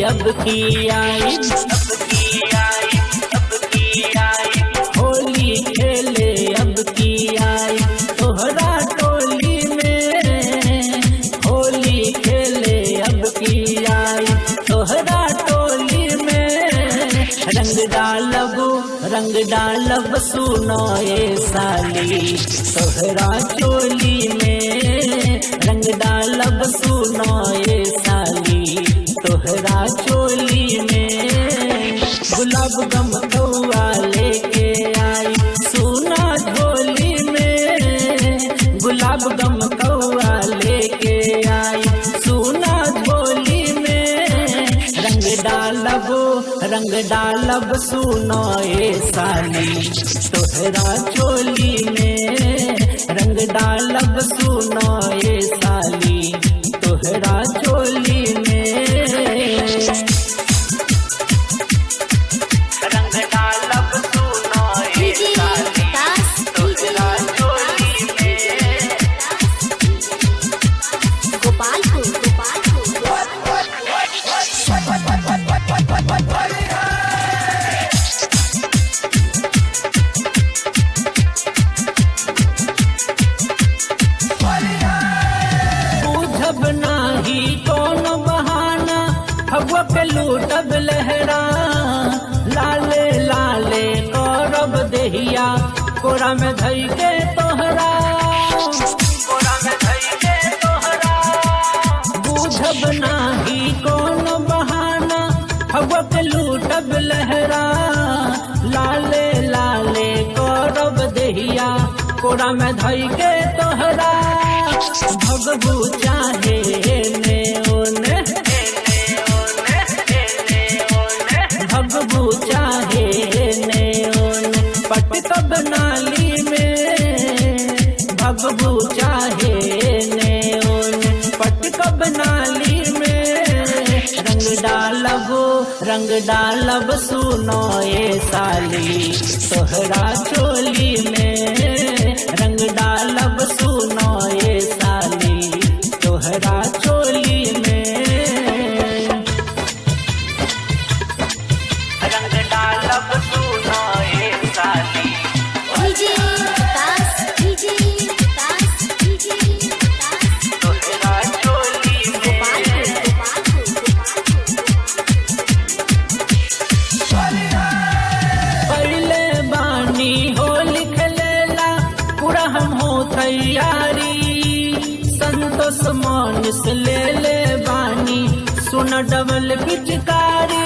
अब की आई, होली खेले अब की आई तोहरा टोली में, होली खेले अब की आई तोहरा टोली में। रंग डालब सुनो ए साली तोहरा चोली में, रंग डालब सुनो ए साली तोहरा चोली में। गुलाब गम कौआ लेके आई सुना झोली में, गुलाब गम कौआ लेके आई सुना झोली में। रंग डालब सुनो ए साली तोहरा चोली में, रंग डालब सुनो ए साली तोहरा चोली में। रंग डालब सुनो ए साली तोहरा चोली में। गोपालपुर बुझब नाही कौन बहाना हवा के लूटब लहरा, लाले लाले करब देहिया कोरा में धई के तोहरा, कोरा में धई के तोहरा। बुझब नाही कौन बहाना हवा के लूटब लहरा, लाले लाले करब देहिया कोरा में धई के तोहरा। भगबू चाहे ने ओने, भगबू चाहे ने ओने पटकब नाली में, भगबू चाहे ने ओने पटकब नाली में। रंग डालब सुनो ए साली तोहरा चोली में, रंग डालब सुनो ए साली तोहरा चोली में। रंग डालब सुनो ए साली तोहरा चोली में। पहले बानी हो लिख लेला पूरा हम हो तैयारी, संतोष मानस ले ले बानी सुन डबल पिचकारी।